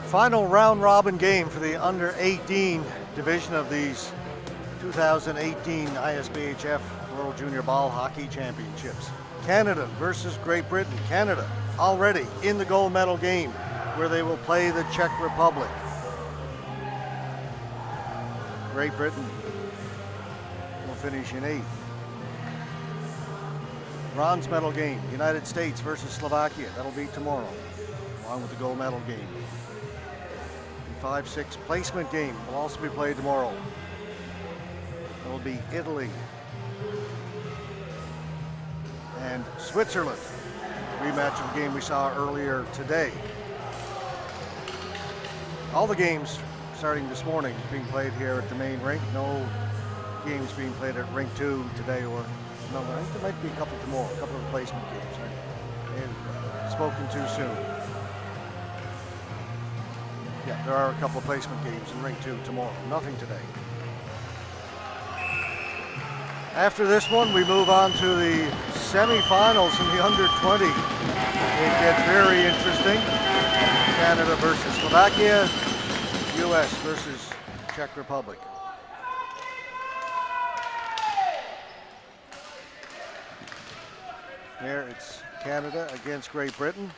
Final round robin game for the under 18 division of these 2018 ISBHF World Junior Ball Hockey Championships. Canada versus Great Britain. Canada already in the gold medal game where they will play the Czech Republic. Great Britain will finish in 8th. Bronze medal game, United States versus Slovakia. That'll be tomorrow, along with the gold medal game. The 5-6 placement game will also be played tomorrow. It'll be Italy and Switzerland. Rematch of the game we saw earlier today. All the games starting this morning being played here at the main rink. No games being played at rink 2 today, or no, I think there might be a couple tomorrow, a couple of replacement games. I've spoken too soon. Yeah, there are a couple of placement games in rink 2 tomorrow. Nothing today. After this one, we move on to the semifinals in the under 20. It gets very interesting. Canada versus Slovakia, US versus Czech Republic. There it's Canada against Great Britain.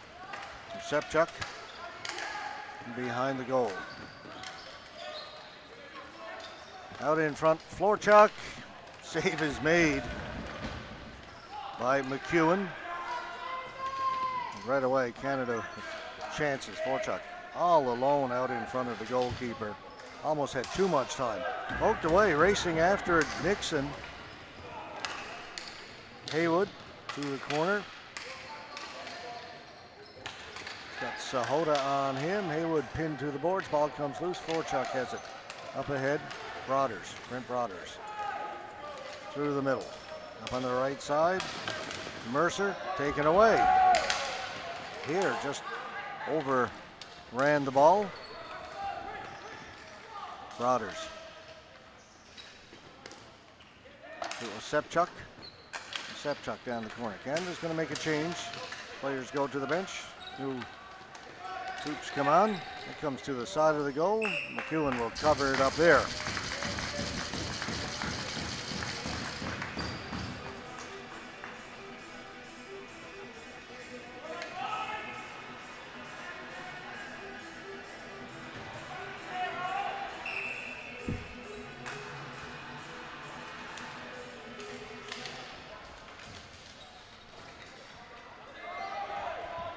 Sepchuk behind the goal. Out in front, Florchuk. Save is made by McEwen. Right away, Canada with chances. Florchuk all alone out in front of the goalkeeper. Almost had too much time. Poked away, racing after it, Nixon. Haywood to the corner. Got Sahota on him. Haywood pinned to the boards. Ball comes loose. Florchuk has it. Up ahead, Broaders, Brent Broaders. Through the middle. Up on the right side, Mercer taken away. Here just overran the ball. Broaders. It was Sepchuk. Sepchuk down the corner. Canada's going to make a change. Players go to the bench. New troops come on. It comes to the side of the goal. McEwen will cover it up there.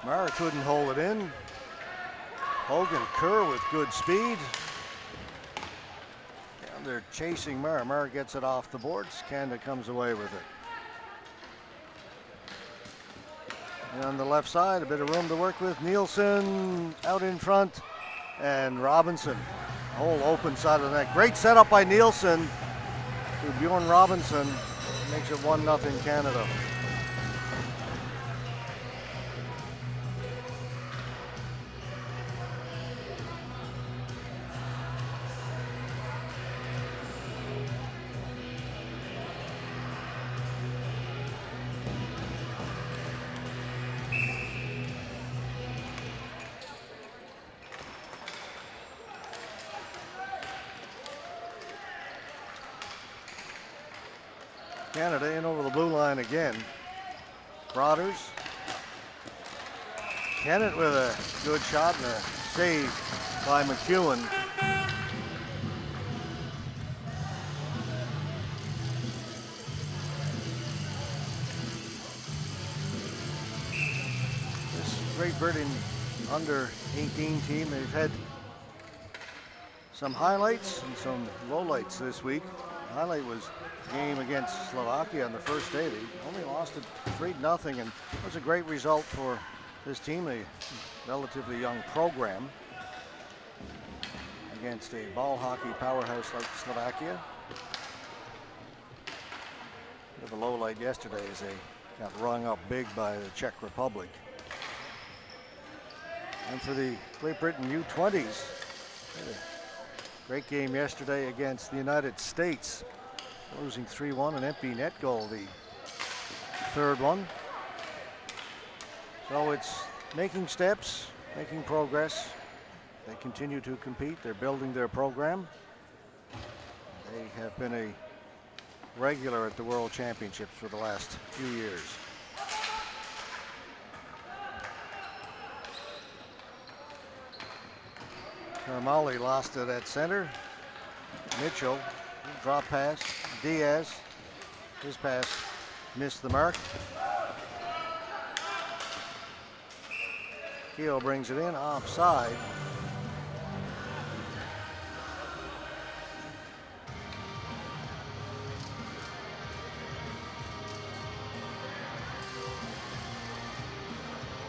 Mara couldn't hold it in. Hogan Kerr with good speed. And they're chasing Mara. Mara gets it off the boards. Canada comes away with it. And on the left side, a bit of room to work with. Nielsen out in front. And Robinson, whole open side of the net. Great setup by Nielsen to Bjorn Robinson. Makes it 1-0 Canada. Canada in over the blue line again. Broaders. Kennett with a good shot and a save by McEwen. This Great Britain under 18 team, they've had some highlights and some lowlights this week. The highlight was game against Slovakia on the first day. They only lost it 3-0, and it was a great result for this team, a relatively young program, against a ball hockey powerhouse like Slovakia. The low light yesterday as they got rung up big by the Czech Republic. And for the Great Britain U20s, had a great game yesterday against the United States. Losing 3-1, an empty net goal, the third one. So it's making steps, making progress. They continue to compete. They're building their program. They have been a regular at the World Championships for the last few years. Karamali lost it at center. Mitchell, drop pass. Diaz, his pass missed the mark. Keogh brings it in, offside.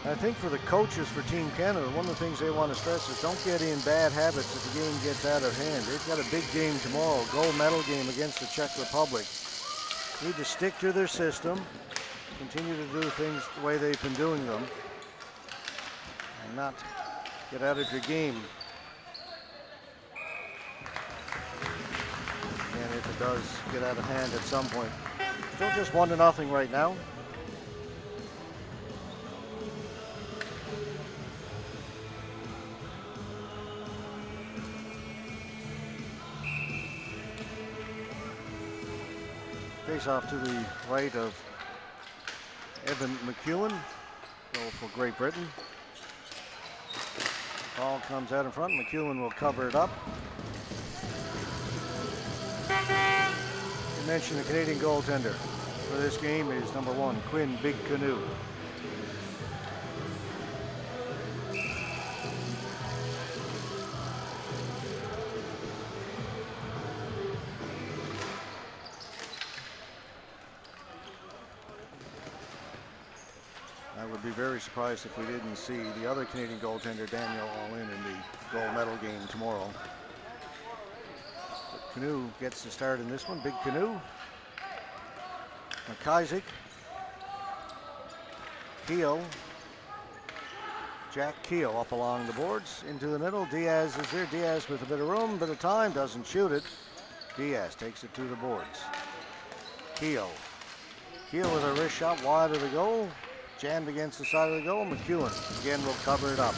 I think for the coaches for Team Canada, one of the things they want to stress is don't get in bad habits if the game gets out of hand. They've got a big game tomorrow, gold medal game against the Czech Republic. Need to stick to their system, continue to do things the way they've been doing them, and not get out of your game. And if it does get out of hand at some point. Still just 1-0 right now. Face off to the right of Evan McEwen. Goal for Great Britain. Ball comes out in front. McEwen will cover it up. You mentioned the Canadian goaltender for this game is number 1, Quinn Big Canoe. I would be very surprised if we didn't see the other Canadian goaltender, Daniel All-In, in the gold medal game tomorrow. But Canoe gets the start in this one. Big Canoe. McIsaac. Keogh. Jack Keogh up along the boards. Into the middle. Diaz is there. Diaz with a bit of room, bit of time. Doesn't shoot it. Diaz takes it to the boards. Keogh. Keogh with a wrist shot wide of the goal. Jammed against the side of the goal. McEwen again will cover it up.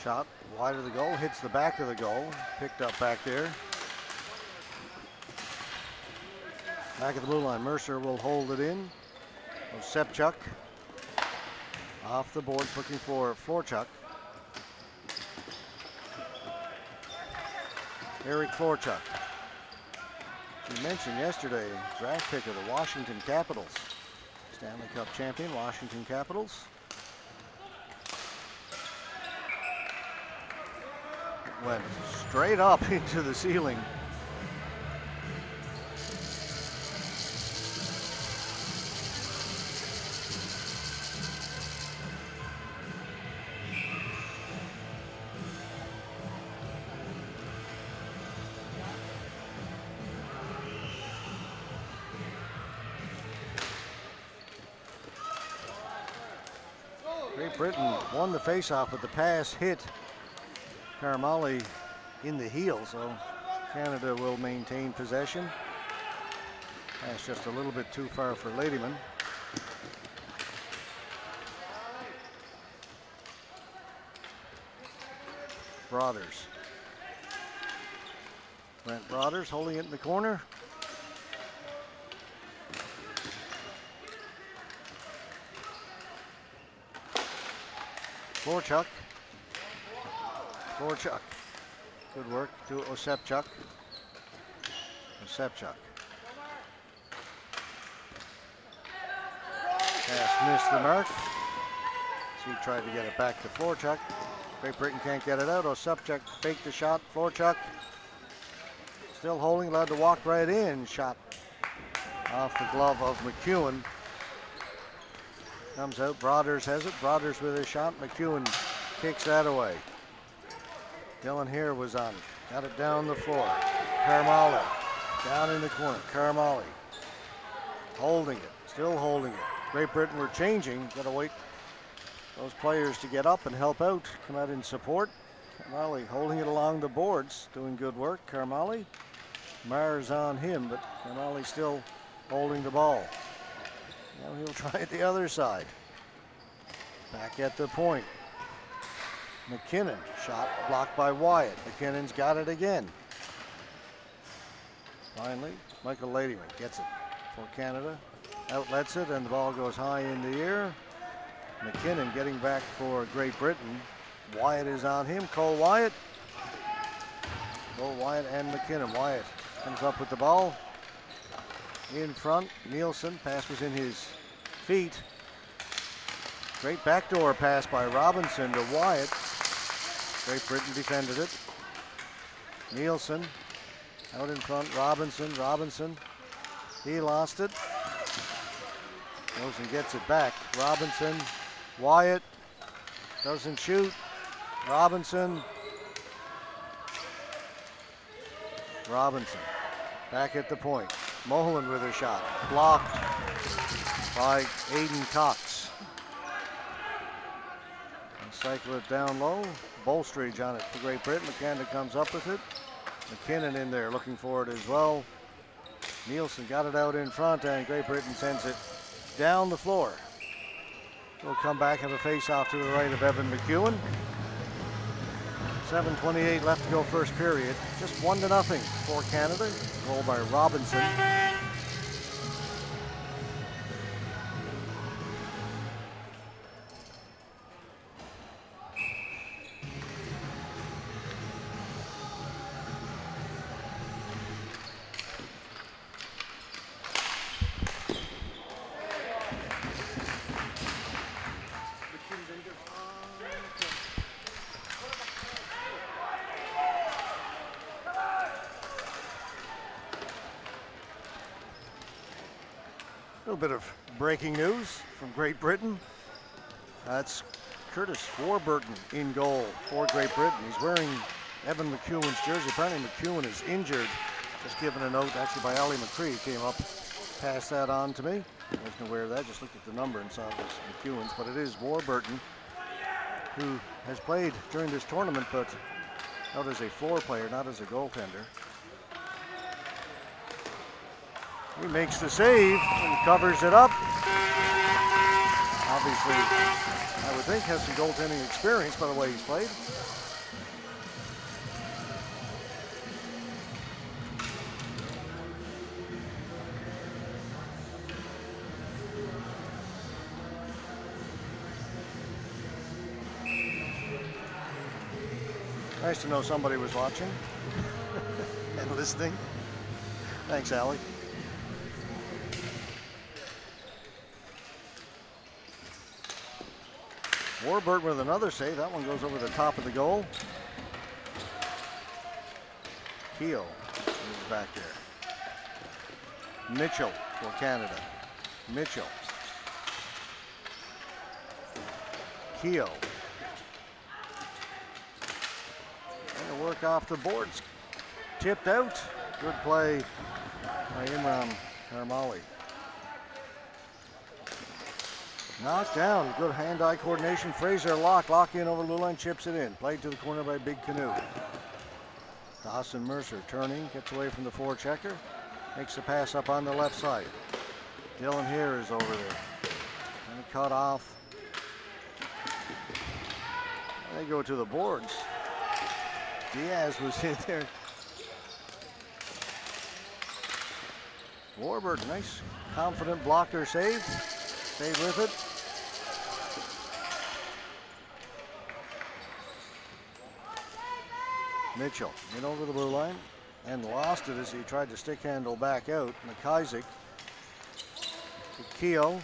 Shot wide of the goal, hits the back of the goal, picked up back there. Back of the blue line, Mercer will hold it in. Osepchuk off the boards looking for Florchuk. Eric Florchuk. As you mentioned yesterday, draft pick of the Washington Capitals. Stanley Cup champion, Washington Capitals. Went straight up into the ceiling. Great Britain won the faceoff, but the pass hit Karamali in the heel, so Canada will maintain possession. That's just a little bit too far for Ladyman. Brothers. Brent Brothers holding it in the corner. Florchuk. Florchuk. Good work to Osepchuk. Osepchuk. Pass missed the mark. So he tried to get it back to Florchuk. Great Britain can't get it out. Osepchuk faked the shot. Florchuk still holding, allowed to walk right in. Shot off the glove of McEwen. Comes out. Brothers has it. Brothers with a shot. McEwen kicks that away. Dylan here was on it. Got it down the floor. Karamali down in the corner. Karamali holding it, still holding it. Great Britain were changing. Got to wait those players to get up and help out, come out in support. Karamali holding it along the boards, doing good work. Karamali, Mars on him, but Karamali still holding the ball. Now he'll try it the other side. Back at the point. McKinnon, shot blocked by Wyatt. McKinnon's got it again. Finally, Michael Ladyman gets it for Canada. Outlets it, and the ball goes high in the air. McKinnon getting back for Great Britain. Wyatt is on him. Cole Wyatt. Cole Wyatt and McKinnon. Wyatt comes up with the ball. In front, Nielsen. Pass was in his feet. Great backdoor pass by Robinson to Wyatt. Great Britain defended it. Nielsen out in front. Robinson. He lost it. Goes and gets it back. Robinson. Wyatt doesn't shoot. Robinson back at the point. Moholan with a shot. Blocked by Aiden Cox. And cycle it down low. Bolstridge on it for Great Britain. McCann comes up with it. McKinnon in there looking for it as well. Nielsen got it out in front, and Great Britain sends it down the floor. We'll come back, have a face-off to the right of Evan McEwen. 7:28 left to go first period. Just 1-0 for Canada. Goal by Robinson. A little bit of breaking news from Great Britain. That's Curtis Warburton in goal for Great Britain. He's wearing Evan McEwen's jersey. Apparently McEwen is injured. Just given a note actually by Ali McCree. Came up, passed that on to me. I wasn't aware of that. Just looked at the number and saw it was McEwen's. But it is Warburton, who has played during this tournament, but not as a floor player, not as a goaltender. He makes the save and covers it up. Obviously, I would think has some goaltending experience by the way he's played. Nice to know somebody was watching and listening. Thanks, Allie. Warburton with another save. That one goes over the top of the goal. Keogh is back there. Mitchell for Canada. Mitchell. Keogh. Trying to work off the boards. Tipped out. Good play by Imran Karamali. Knocked down, good hand-eye coordination. Fraser lock in over Lulan, chips it in. Played to the corner by Big Canoe. Dawson Mercer turning, gets away from the forechecker. Makes the pass up on the left side. Dylan here is over there. And cut off. They go to the boards. Diaz was in there. Warburton, nice confident blocker save. Stayed with it. Mitchell in over the blue line and lost it as he tried to stick handle back out. McIsaac to Keogh.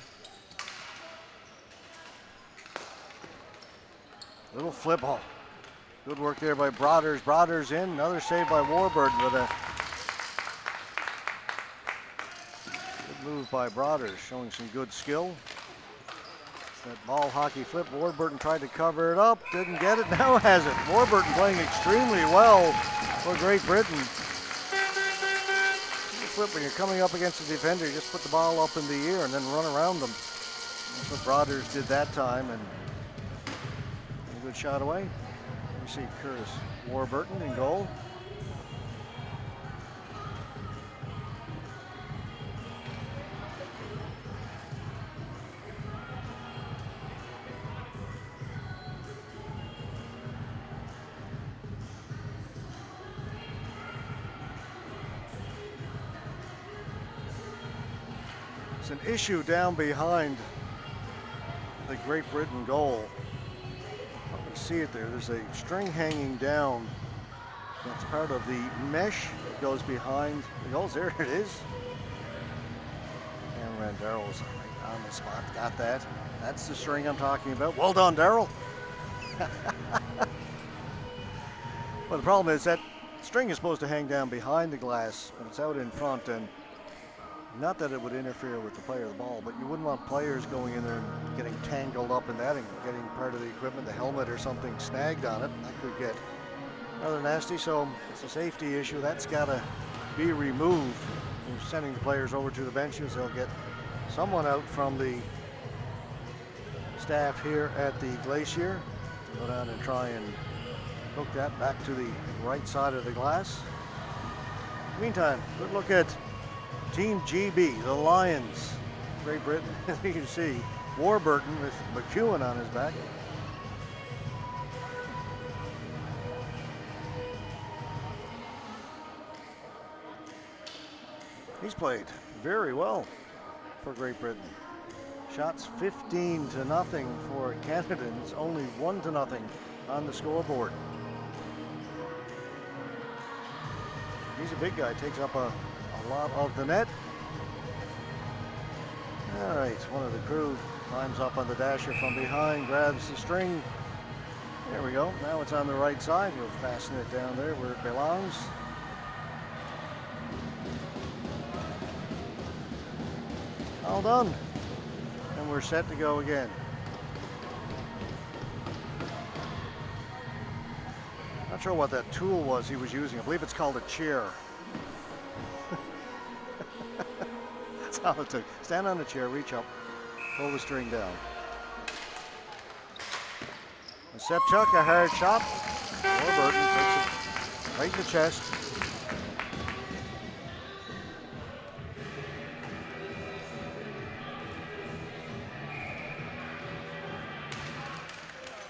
Little flip ball. Good work there by Broaders. Broaders in. Another save by Warburton with a good move by Broaders, showing some good skill. That ball hockey flip. Warburton tried to cover it up, didn't get it, now has it. Warburton playing extremely well for Great Britain. Flip when you're coming up against a defender, you just put the ball up in the air and then run around them. That's what Brothers did that time, and a good shot away. We see Curtis Warburton in goal. An issue down behind the Great Britain goal. You can see it there. There's a string hanging down. That's part of the mesh that goes behind the goals. There it is. And Daryl's right on the spot. Got that. That's the string I'm talking about. Well done, Daryl. But the problem is that string is supposed to hang down behind the glass, but it's out in front, and not that it would interfere with the player of the ball, but you wouldn't want players going in there and getting tangled up in that and getting part of the equipment, the helmet or something, snagged on it. That could get rather nasty, so it's a safety issue. That's got to be removed. We're sending the players over to the benches. They'll get someone out from the staff here at the Glacier to go down and try and hook that back to the right side of the glass. Meantime, good look at Team GB, the Lions, Great Britain. You can see Warburton with McEwen on his back. He's played very well for Great Britain. Shots 15-0 for Canada, and it's only 1-0 on the scoreboard. He's a big guy, takes up a lot of the net. All right, one of the crew climbs up on the dasher from behind, grabs the string. There we go. Now it's on the right side. We'll fasten it down there where it belongs. All done. And we're set to go again. Not sure what that tool was he was using. I believe it's called a chair. That's all it took. Stand on the chair, reach up, pull the string down. Sepchuk, a hard shot. Warburton takes it right in the chest.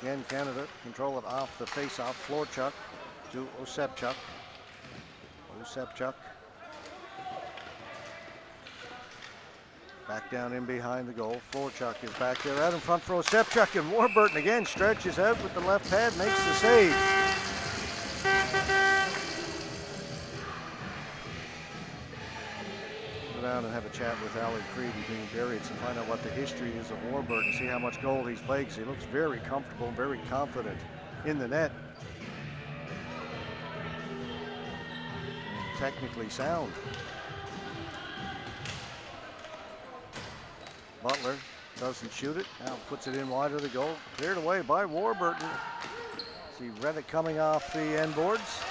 Again, Canada control it off the face-off. Florchuk to Osepchuk. Osepchuk. Back down in behind the goal. Florchuk is back there out in front for Osepchuk, and Warburton again stretches out with the left pad, makes the save. Go down and have a chat with Alec Creed and Dean Berrietz and find out what the history is of Warburton, see how much goal he's played, because he looks very comfortable and very confident in the net. And technically sound. Butler doesn't shoot it, now puts it in wide of the goal. Cleared away by Warburton. See Reddick coming off the end boards.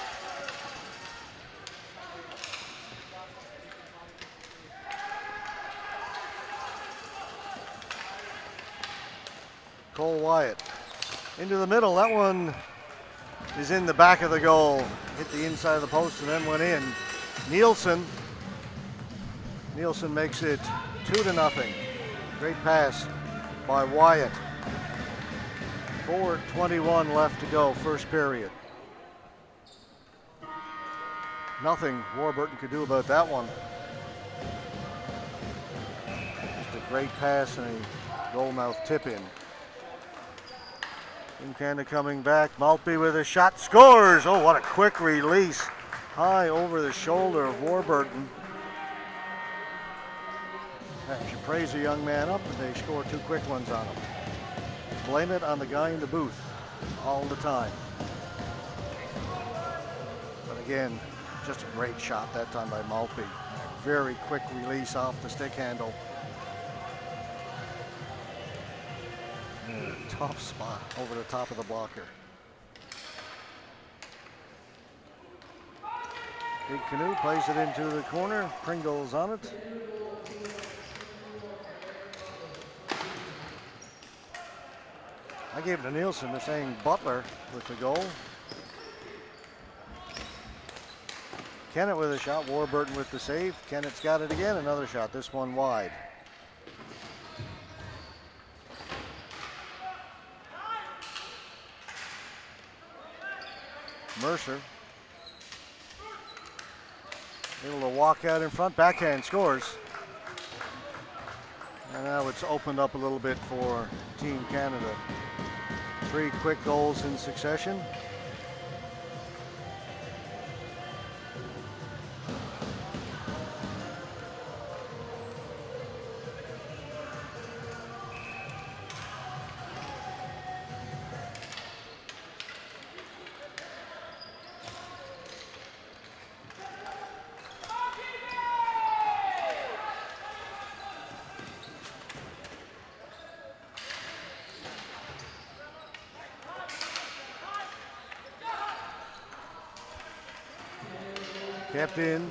Cole Wyatt into the middle. That one is in the back of the goal. Hit the inside of the post and then went in. Nielsen makes it 2-0. Great pass by Wyatt. 4:21 left to go, first period. Nothing Warburton could do about that one. Just a great pass and a goalmouth tip in. Canada coming back. Maltby with a shot, scores! Oh, what a quick release. High over the shoulder of Warburton. You praise a young man up and they score two quick ones on him. Blame it on the guy in the booth all the time. But again, just a great shot that time by Maltby. Very quick release off the stick handle. Tough spot over the top of the blocker. Big Canoe plays it into the corner. Pringle's on it. I gave it to Nielsen. They're saying Butler with the goal. Kennett with a shot. Warburton with the save. Kennett's got it again. Another shot. This one wide. Mercer able to walk out in front. Backhand scores. And now it's opened up a little bit for Team Canada. 3 quick goals in succession. Kept in.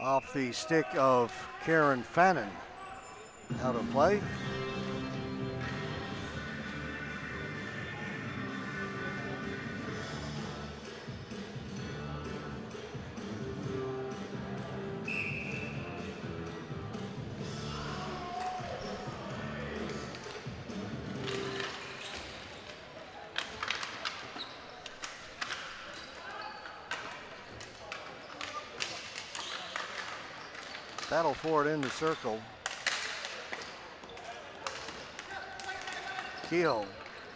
Off the stick of Karen Fannin. Out of play. Battle for it in the circle. Kehoe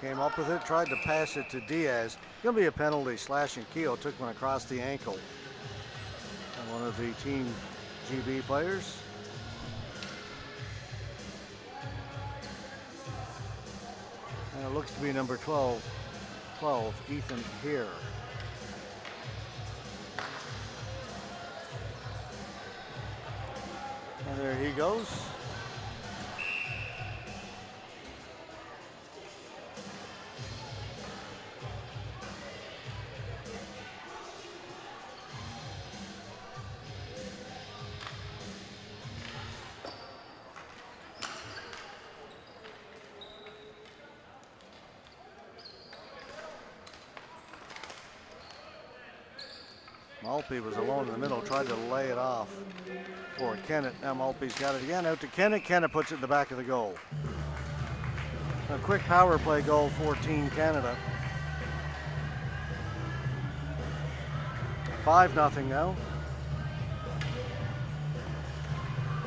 came up with it, tried to pass it to Diaz. Gonna be a penalty. Slashing Kehoe took one across the ankle. And one of the Team GB players. And it looks to be number 12, Ethan Hare. And there he goes. Maltby was alone in the middle, tried to lay it off for Kennett. Now Maltby's got it again, out to Kennett. Kennett puts it in the back of the goal. A quick power play goal for Team Canada. 5-0 now.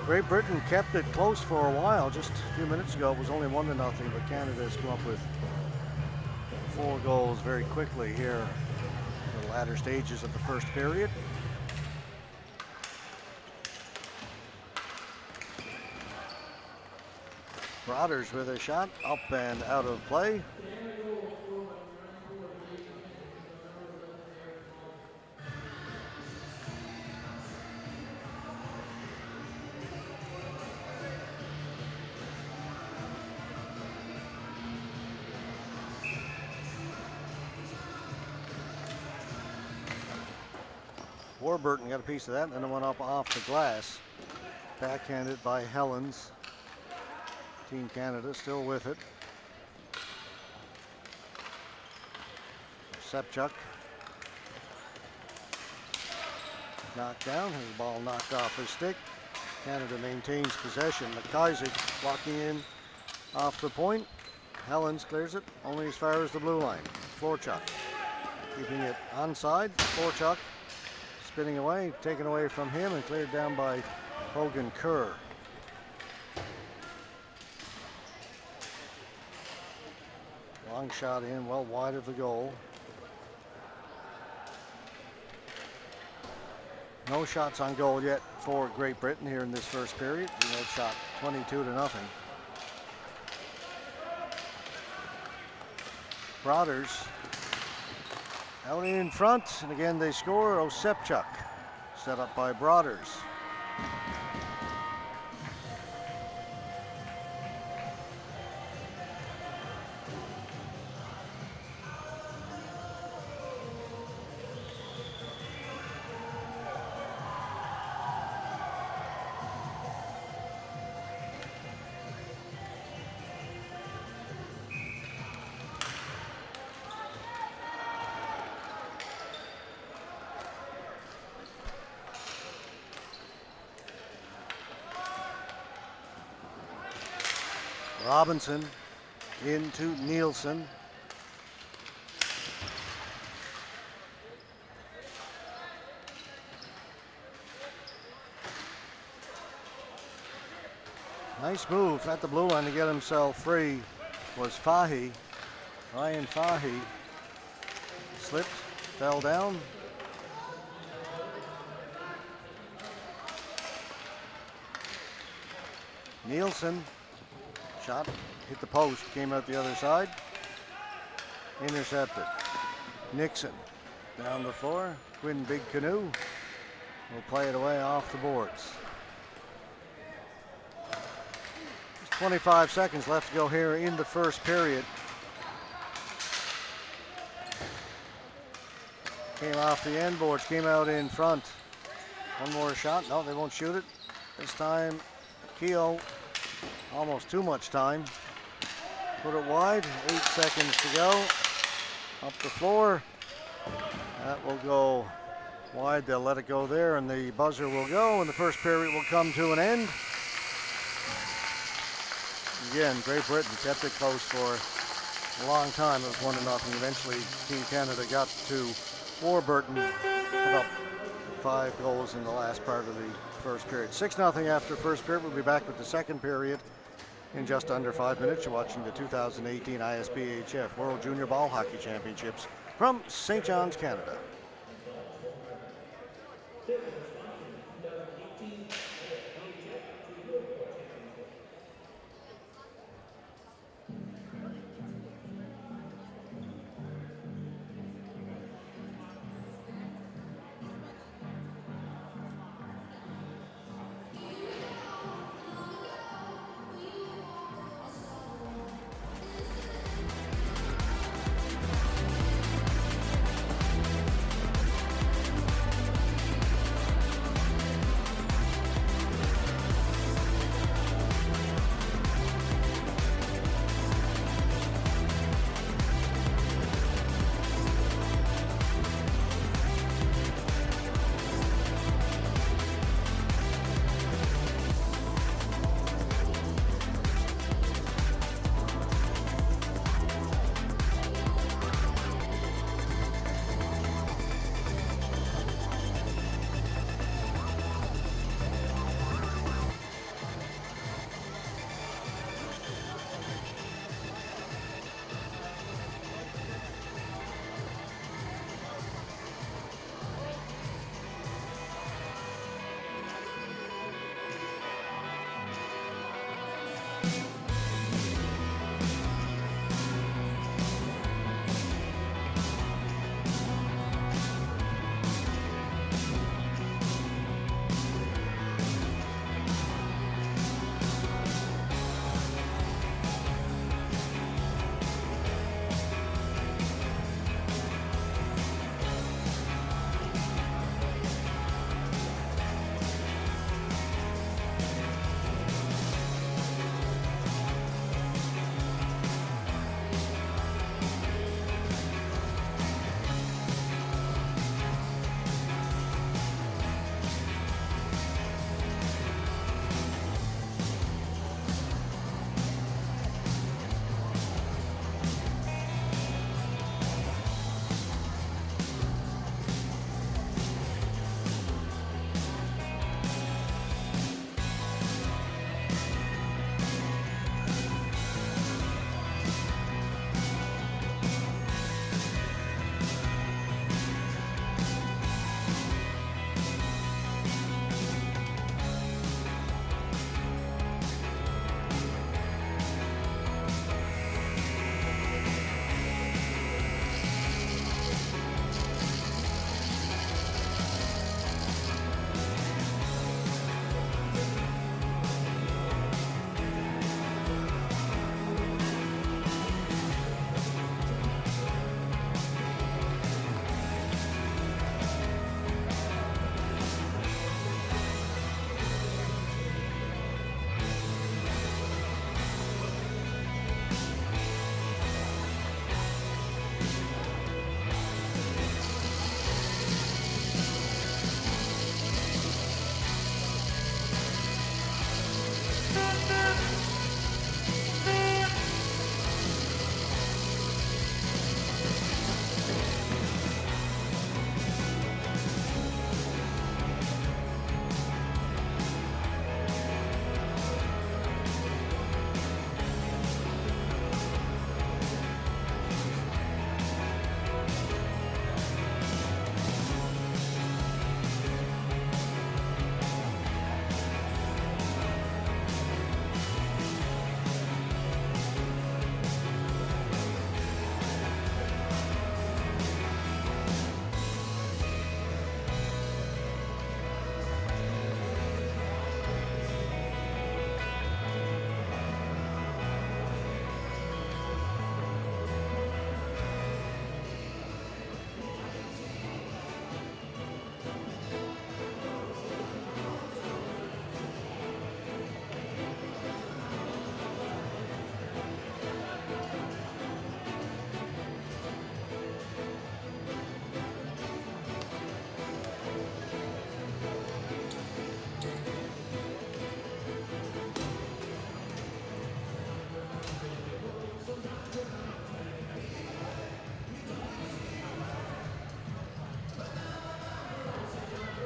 Great Britain kept it close for a while. Just a few minutes ago it was only 1-0, but Canada has come up with 4 goals very quickly here in the latter stages of the first period. Broaders with a shot, up and out of play. Warburton got a piece of that, and then it went up off the glass. Backhanded by Helens. Team Canada still with it. Sepchuk. Knocked down, his ball knocked off his stick. Canada maintains possession. McIsaac blocking in off the point. Helens clears it only as far as the blue line. Florchuk keeping it onside. Florchuk spinning away, taken away from him and cleared down by Hogan Kerr. Long shot in, well wide of the goal. No shots on goal yet for Great Britain here in this first period. They shot 22-0. Broaders out in front, and again they score. Osepchuk set up by Broaders. Robinson into Nielsen. Nice move at the blue line to get himself free was Fahy. Ryan Fahy slipped, fell down. Nielsen. Shot, hit the post, came out the other side. Intercepted. Nixon down the floor. Quinn Big Canoe will play it away off the boards. There's 25 seconds left to go here in the first period. Came off the end boards, came out in front. One more shot. No, they won't shoot it. This time, Keogh. Almost too much time. Put it wide, 8 seconds to go. Up the floor. That will go wide. They'll let it go there, and the buzzer will go, and the first period will come to an end. Again, Great Britain kept it close for a long time. It was 1-0. Eventually, Team Canada got to Warburton, about 5 goals in the last part of the first period. 6-0 after first period. We'll be back with the second period in just under 5 minutes. You're watching the 2018 ISBHF World Junior Ball Hockey Championships from St. John's, Canada.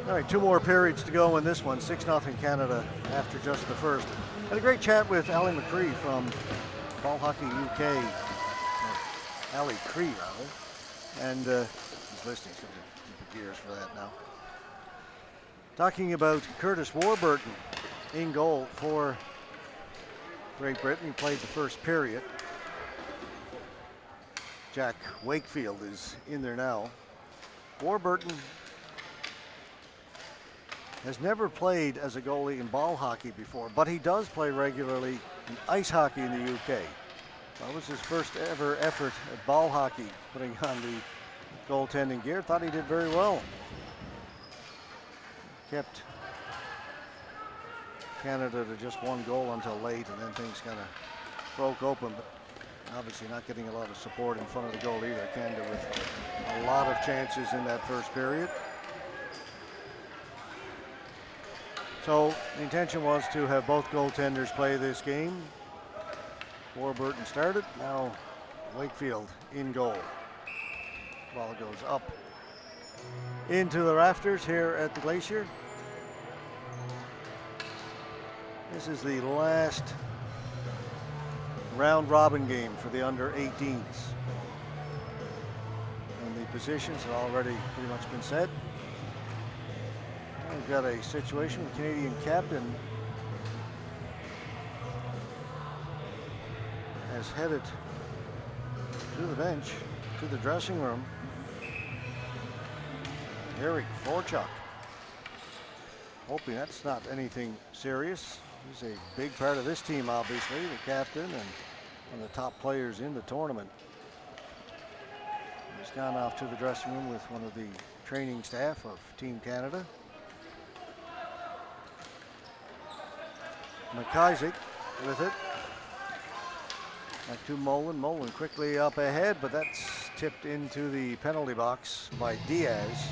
All right, 2 more periods to go in this one. 6-0 Canada after just the first. Had a great chat with Ali McCree from Ball Hockey UK. Ali Cree, rather. And he's listening, so keep the gears for that now. Talking about Curtis Warburton in goal for Great Britain. He played the first period. Jack Wakefield is in there now. Warburton has never played as a goalie in ball hockey before, but he does play regularly in ice hockey in the UK. That was his first ever effort at ball hockey, putting on the goaltending gear. Thought he did very well. Kept Canada to just 1 goal until late, and then things kind of broke open, but obviously not getting a lot of support in front of the goal either. Canada with a lot of chances in that first period. So the intention was to have both goaltenders play this game. Warburton started, now Wakefield in goal. Ball goes up into the rafters here at the Glacier. This is the last round robin game for the under 18s. And the positions have already pretty much been set. We've got a situation with Canadian captain has headed to the bench, to the dressing room. Eric Forchuk, hoping that's not anything serious. He's a big part of this team, obviously, the captain and one of the top players in the tournament. He's gone off to the dressing room with one of the training staff of Team Canada. McIsaac with it. Back to Mullen. Mullen quickly up ahead, but that's tipped into the penalty box by Diaz.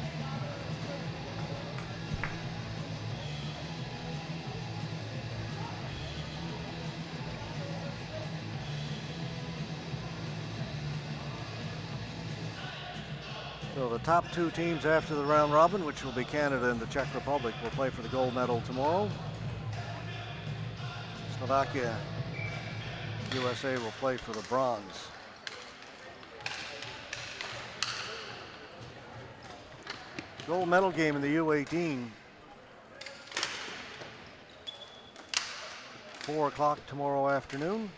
So the top 2 teams after the round robin, which will be Canada and the Czech Republic, will play for the gold medal tomorrow. Slovakia, USA will play for the bronze. Gold medal game in the U18. 4 o'clock tomorrow afternoon.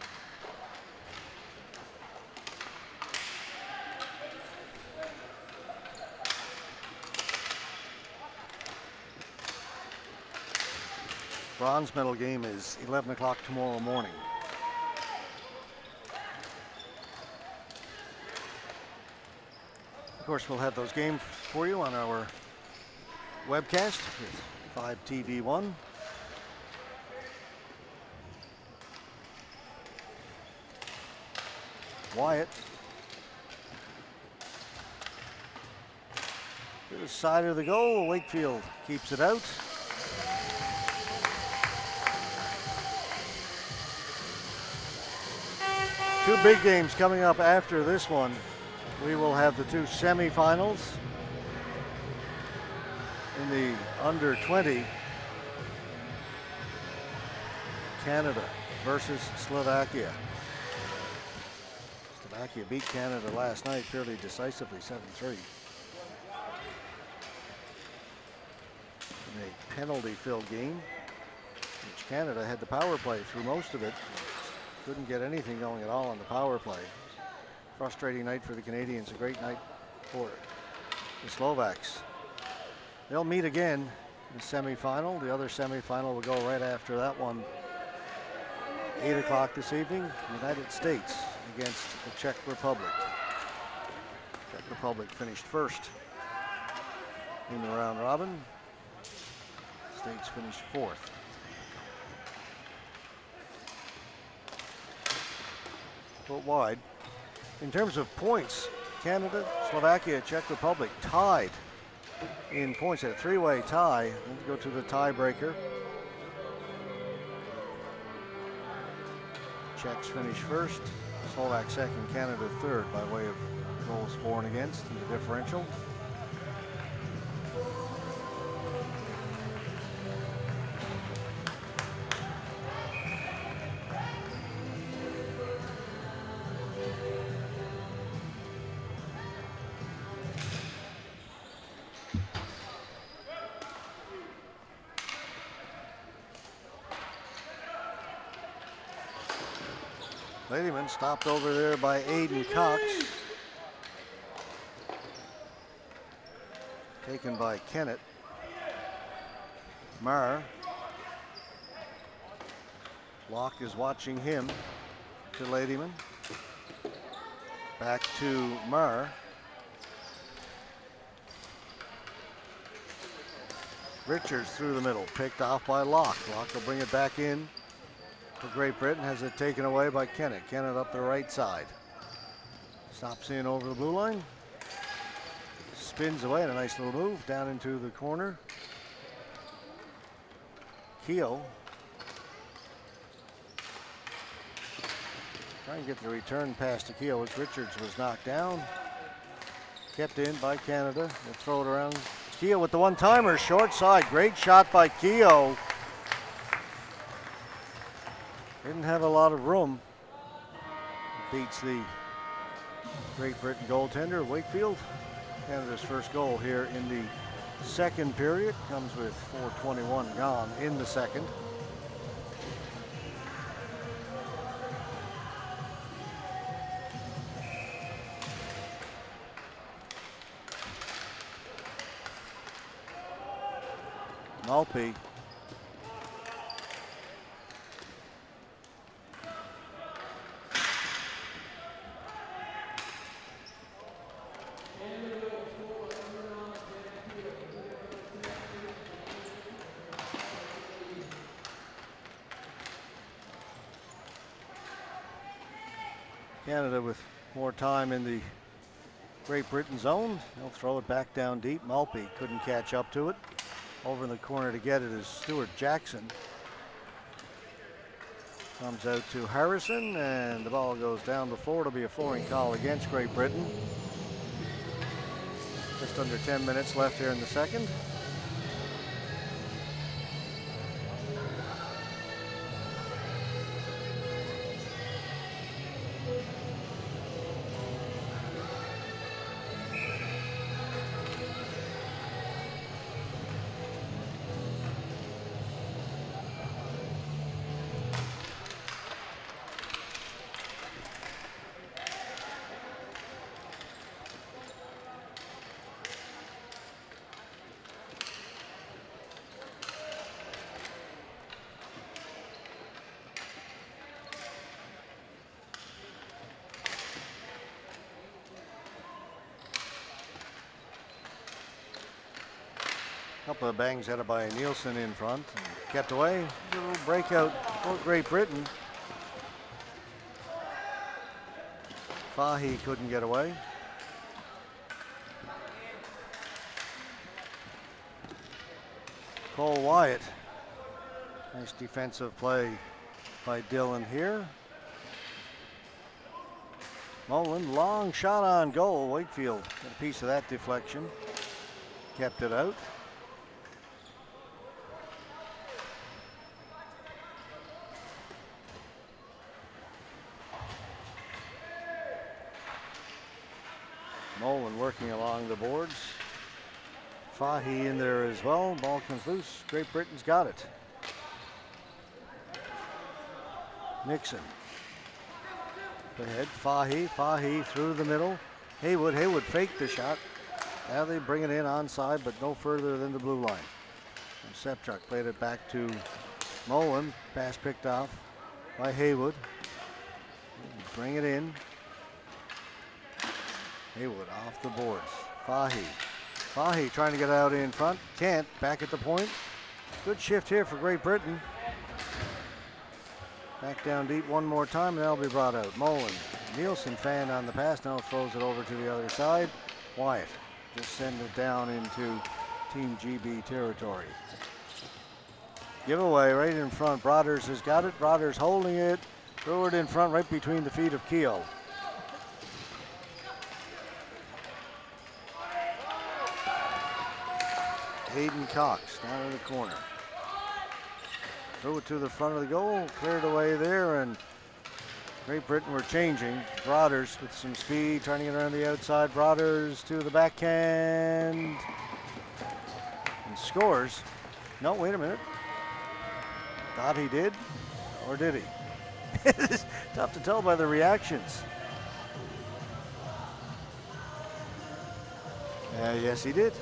Bronze medal game is 11 o'clock tomorrow morning. Of course, we'll have those games for you on our webcast with 5TV1. Wyatt to the side of the goal. Wakefield keeps it out. Two big games coming up after this one. We will have the 2 semifinals in the under 20. Canada versus Slovakia. Slovakia beat Canada last night fairly decisively, 7-3. In a penalty-filled game, which Canada had the power play through most of it. Couldn't get anything going at all on the power play. Frustrating night for the Canadians, a great night for the Slovaks. They'll meet again in the semifinal. The other semifinal will go right after that one. 8 o'clock this evening, United States against the Czech Republic. Czech Republic finished first in the round robin. States finished 4th. Foot wide. In terms of points, Canada, Slovakia, Czech Republic tied in points at a 3-way tie. Let's go to the tiebreaker. Czechs finish first, Slovak second, Canada third by way of goals for and against in the differential. Ladyman stopped over there by Aiden Cox. Taken by Kennett. Marr. Locke is watching him to Ladyman. Back to Marr. Richards through the middle, picked off by Locke. Locke will bring it back in for Great Britain, has it taken away by Kennett. Kennett up the right side. Stops in over the blue line. Spins away and a nice little move down into the corner. Keogh. Trying to get the return pass to Keogh as Richards was knocked down. Kept in by Canada. They'll throw it around. Keogh with the one-timer, short side. Great shot by Keogh. Didn't have a lot of room. Beats the Great Britain goaltender, Wakefield. Canada's first goal here in the second period. Comes with 4:21 gone in the second. Malpe. Canada with more time in the Great Britain zone. They'll throw it back down deep. Malpe couldn't catch up to it. Over in the corner to get it is Stuart Jackson. Comes out to Harrison, and the ball goes down the floor. It'll be a flooring call against Great Britain. Just under 10 minutes left here in the second. Couple of bangs headed by Nielsen in front. And kept away. A little breakout for Great Britain. Fahy couldn't get away. Cole Wyatt. Nice defensive play by Dillon here. Mullen, long shot on goal. Wakefield got a piece of that deflection. Kept it out. Mullen working along the boards. Fahy in there as well. Ball comes loose. Great Britain's got it. Nixon. Ahead. Fahy through the middle. Haywood faked the shot. Now they bring it in onside, but no further than the blue line. And Sepchuk played it back to Mullen. Pass picked off by Haywood. Bring it in. Haywood off the boards. Fahy trying to get out in front. Can't. Back at the point. Good shift here for Great Britain. Back down deep one more time, and that'll be brought out. Mullen. Nielsen fanned on the pass. Now throws it over to the other side. Wyatt just send it down into Team GB territory. Giveaway right in front. Broders has got it. Broders holding it. Threw it in front right between the feet of Keogh. Aiden Cox down in the corner. Threw it to the front of the goal, cleared away there, and Great Britain were changing. Broders with some speed, trying to get around the outside. Broders to the backhand. And scores. No, wait a minute. Thought he did, or did he? It's tough to tell by the reactions. Yes, he did.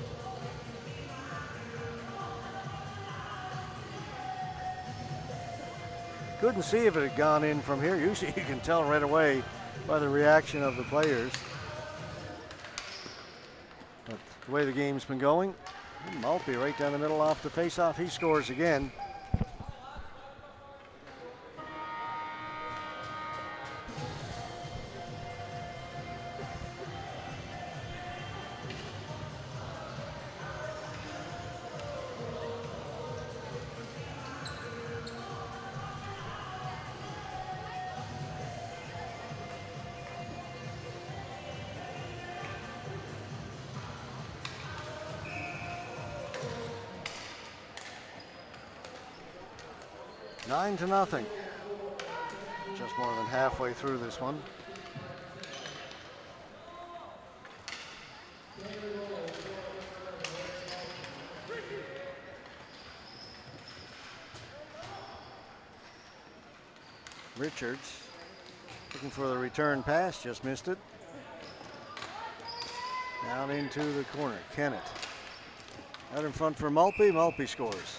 Couldn't see if it had gone in from here. Usually you can tell right away by the reaction of the players. But the way the game's been going, Maltby right down the middle off the face-off. He scores again. Nine to nothing. Just more than halfway through this one. Richards looking for the return pass, just missed it. Down into the corner, Kennett. Out in front for Maltby, Maltby scores.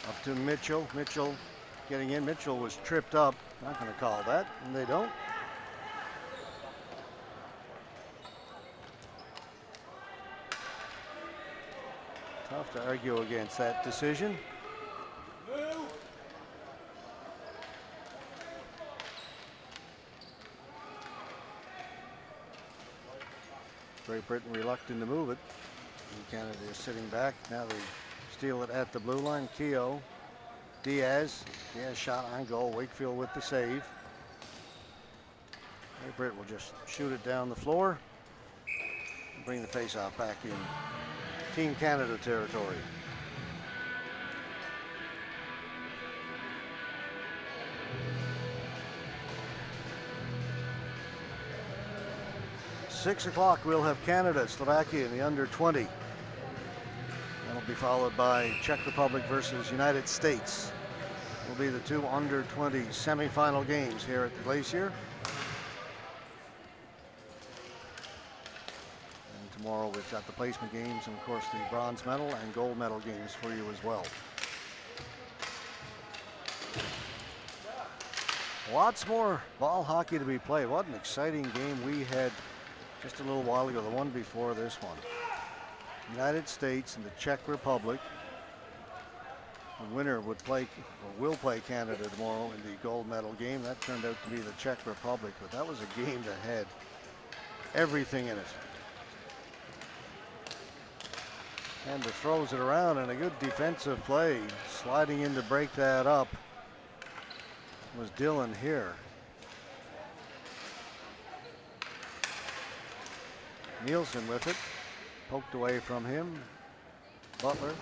Up to Mitchell. Mitchell getting in. Mitchell was tripped up. Not going to call that, and they don't. Tough to argue against that decision. Great Britain reluctant to move it. And Canada is sitting back. Now they steal it at the blue line. Keogh, Diaz shot on goal. Wakefield with the save. Great Britain will just shoot it down the floor and bring the face-off back in Team Canada territory. Six o'clock, we'll have Canada, Slovakia in the under-20. That'll be followed by Czech Republic versus United States. Will be the two under-20 semifinal games here at the Glacier. And tomorrow we've got the placement games and of course the bronze medal and gold medal games for you as well. Lots more ball hockey to be played. What an exciting game we had just a little while ago, the one before this one. United States and the Czech Republic. The winner would play, or will play Canada tomorrow in the gold medal game. That turned out to be the Czech Republic, but that was a game that had everything in it. And throws it around, and a good defensive play. Sliding in to break that up was Dylan here. Nielsen with it, poked away from him. Butler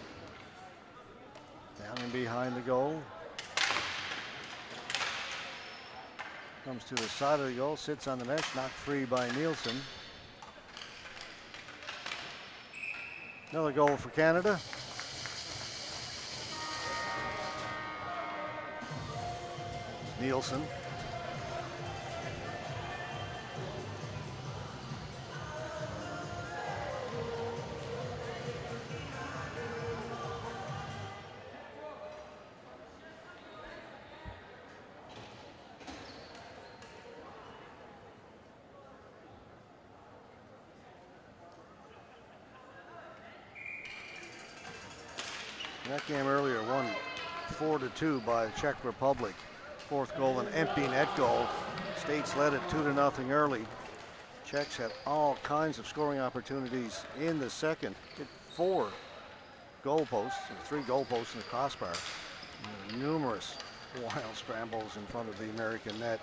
down and behind the goal. Comes to the side of the goal, sits on the mesh, knocked free by Nielsen. Another goal for Canada. Nielsen. That game earlier won 4-2 by the Czech Republic. Fourth goal, an empty net goal. States led it 2-0 early. Czechs had all kinds of scoring opportunities in the second. Hit 4 goalposts, 3 goalposts and a crossbar. And numerous wild scrambles in front of the American net.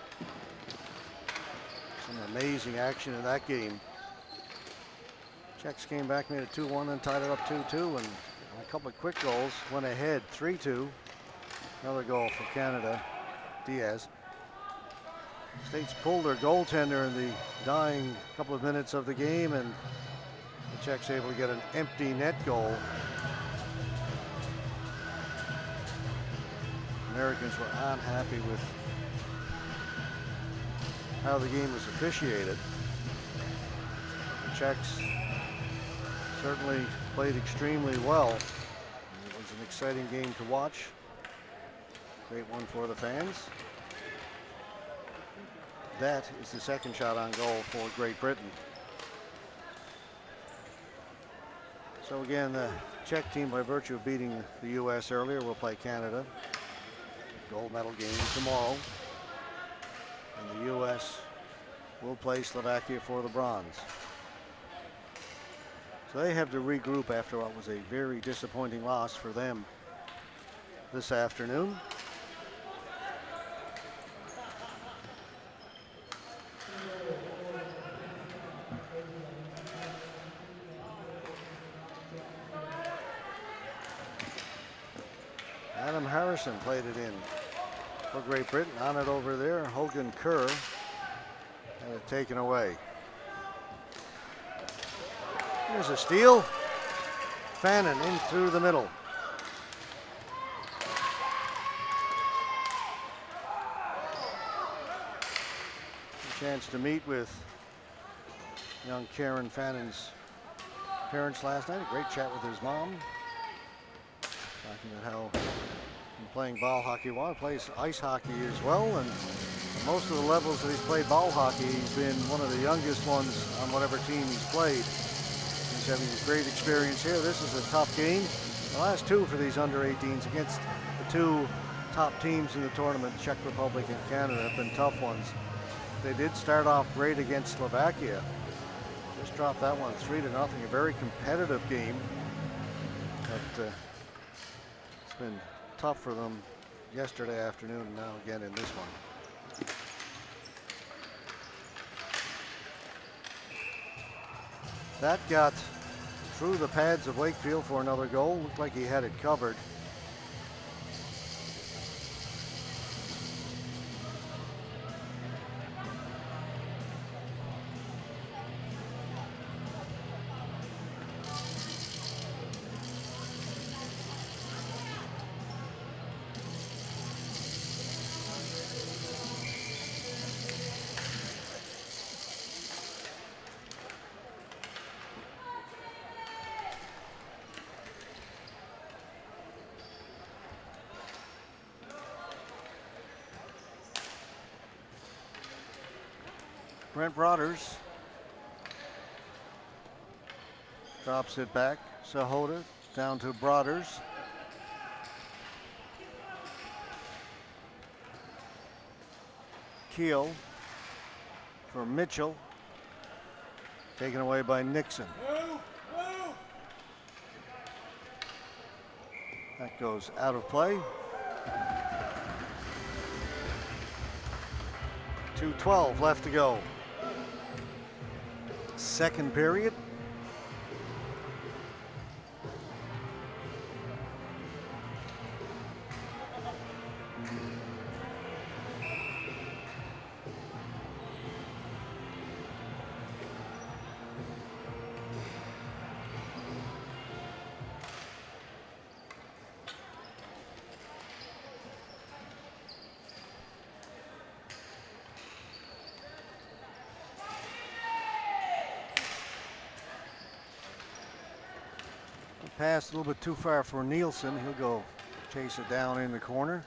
Some amazing action in that game. Czechs came back, made it 2-1, and tied it up 2-2, and a couple of quick goals, went ahead 3-2. Another goal for Canada, Diaz. States pulled their goaltender in the dying couple of minutes of the game, and the Czechs able to get an empty net goal. Americans were unhappy with how the game was officiated. The Czechs certainly played extremely well. It was an exciting game to watch. Great one for the fans. That is the second shot on goal for Great Britain. So again, the Czech team, by virtue of beating the U.S. earlier, will play Canada. Gold medal game tomorrow. And the U.S. will play Slovakia for the bronze. So they have to regroup after what was a very disappointing loss for them this afternoon. Adam Harrison played it in for Great Britain. On it over there, Hogan Kerr had it taken away. Here's a steal. Fannin in through the middle. A chance to meet with young Karen Fannin's parents last night. A great chat with his mom. Talking about how playing ball hockey, plays ice hockey as well, and at most of the levels that he's played ball hockey, he's been one of the youngest ones on whatever team he's played. He's having a great experience here. This is a tough game. The last 2 for these under-18s against the 2 top teams in the tournament, Czech Republic and Canada, have been tough ones. They did start off great against Slovakia. Just dropped that one 3-0. A very competitive game. But it's been tough for them yesterday afternoon and now again in this one. That got through the pads of Wakefield for another goal. Looked like he had it covered. Brent Broaders drops it back. Sahota down to Broaders. Keel for Mitchell. Taken away by Nixon. That goes out of play. 2:12 left to go. Second period. Pass a little bit too far for Nielsen. He'll go chase it down in the corner.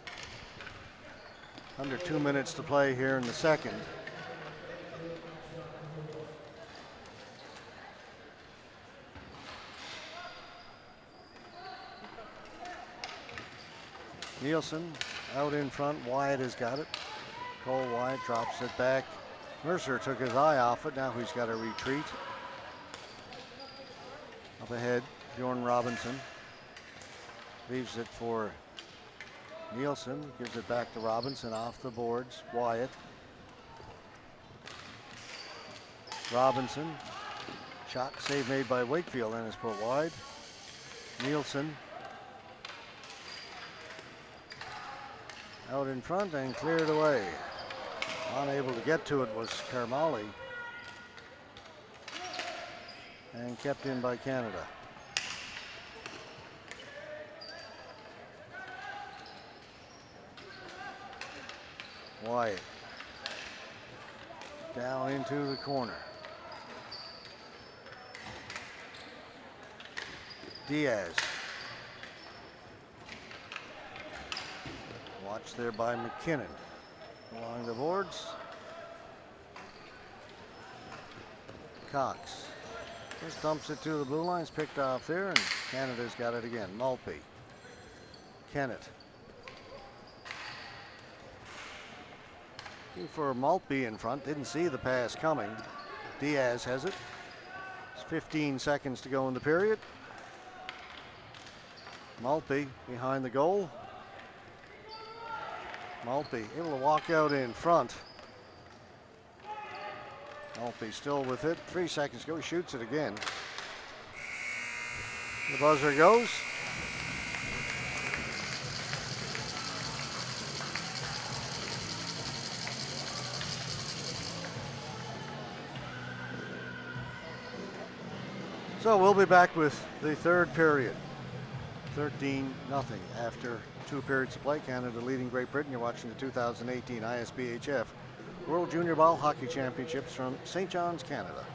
Under 2 minutes to play here in the second. Nielsen out in front. Wyatt has got it. Cole Wyatt drops it back. Mercer took his eye off it. Now he's got to retreat. Up ahead, Bjorn Robinson. Leaves it for Nielsen. Gives it back to Robinson off the boards. Wyatt. Robinson. Shot save made by Wakefield and is put wide. Nielsen. Out in front and cleared away. Unable to get to it was Karmali. And kept in by Canada. Wyatt. Down into the corner. Diaz. Watched there by McKinnon. Along the boards. Cox. Just dumps it to the blue lines, picked off there, and Canada's got it again. Maltby. Kennett. For Maltby in front, didn't see the pass coming. Diaz has it. It's 15 seconds to go in the period. Maltby behind the goal. Maltby able to walk out in front. Maltby still with it. 3 seconds to go. He shoots it again. The buzzer goes. So we'll be back with the third period. 13-0 after 2 periods of play. Canada leading Great Britain. You're watching the 2018 ISBHF World Junior Ball Hockey Championships from St. John's, Canada.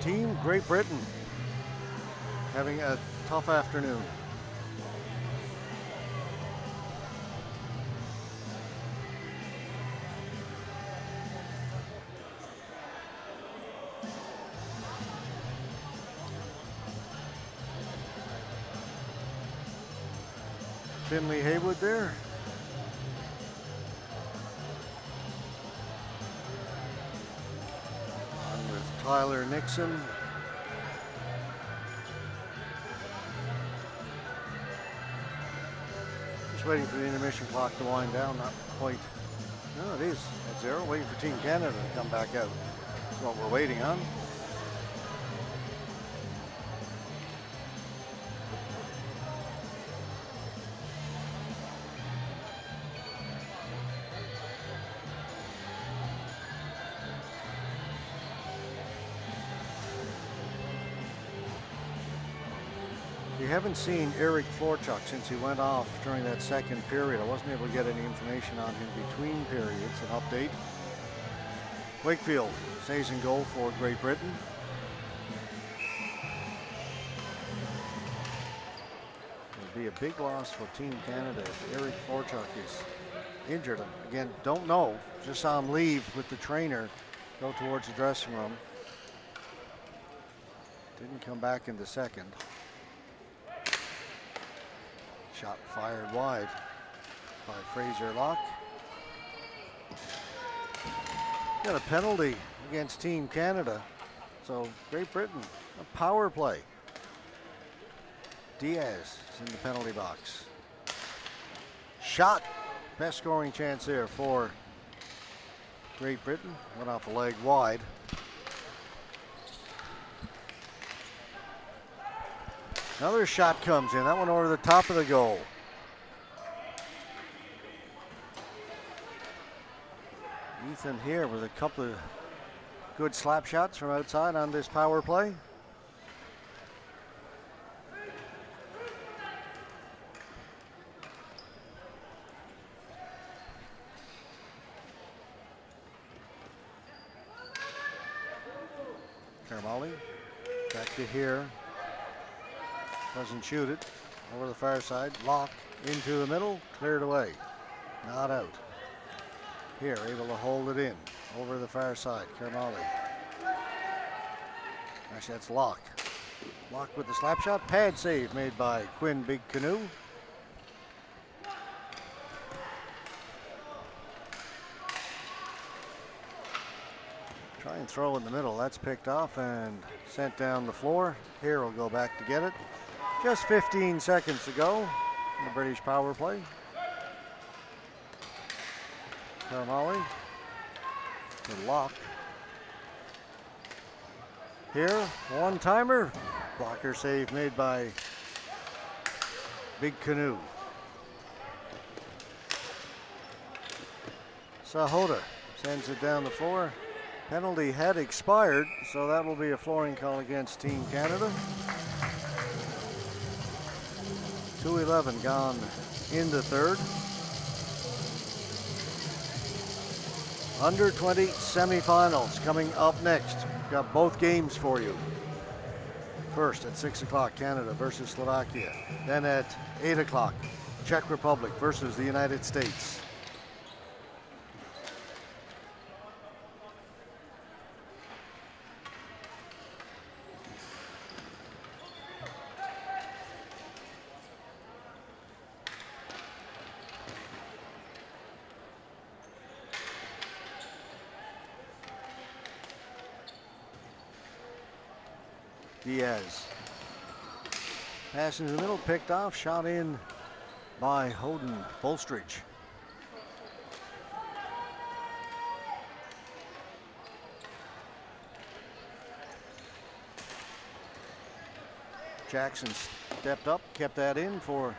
Team Great Britain having a tough afternoon. Finley Haywood there. On with Tyler Nixon. Just waiting for the intermission clock to wind down. Not quite. No, it is at 0. Waiting for Team Canada to come back out. That's what we're waiting on. We haven't seen Eric Forchuk since he went off during that second period. I wasn't able to get any information on him between periods. An update. Wakefield stays in goal for Great Britain. It'll be a big loss for Team Canada if Eric Forchuk is injured. Again, don't know. Just saw him leave with the trainer, go towards the dressing room. Didn't come back in the second. Shot fired wide by Fraser Locke. Got a penalty against Team Canada. So Great Britain, a power play. Diaz is in the penalty box. Shot. Best scoring chance there for Great Britain. Went off a leg wide. Another shot comes in. That one over the top of the goal. Ethan here with a couple of good slap shots from outside on this power play. Carmali back to here. Doesn't shoot it. Over the far side. Locke into the middle. Cleared away. Not out. Here, able to hold it in. Over the far side. Carmali. Actually, that's Locke. Locke with the slap shot. Pad save made by Quinn Big Canoe. Try and throw in the middle. That's picked off and sent down the floor. Here will go back to get it. Just 15 seconds to go in the British power play. Carmali to Locke. Here, one-timer. Blocker save made by Big Canoe. Sahota sends it down the floor. Penalty had expired, so that will be a flooring call against Team Canada. 2:11 gone in the third. Under 20 semifinals coming up next. We've got both games for you. First at 6 o'clock, Canada versus Slovakia. Then at 8 o'clock, Czech Republic versus the United States. Diaz. Pass into the middle, picked off, shot in by Holden Bolstridge. Jackson stepped up, kept that in for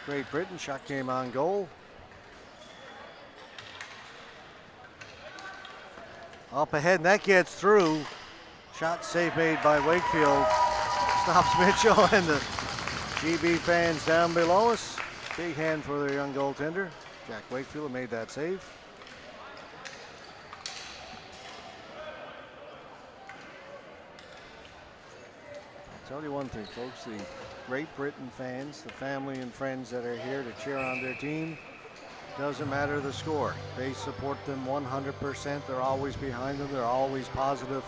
Great Britain. Shot came on goal. Up ahead, and that gets through. Shot save made by Wakefield. Stops Mitchell and the GB fans down below us. Big hand for their young goaltender. Jack Wakefield made that save. tell you one thing, folks, the Great Britain fans, the family and friends that are here to cheer on their team, doesn't matter the score. They support them 100%. They're always behind them. They're always positive.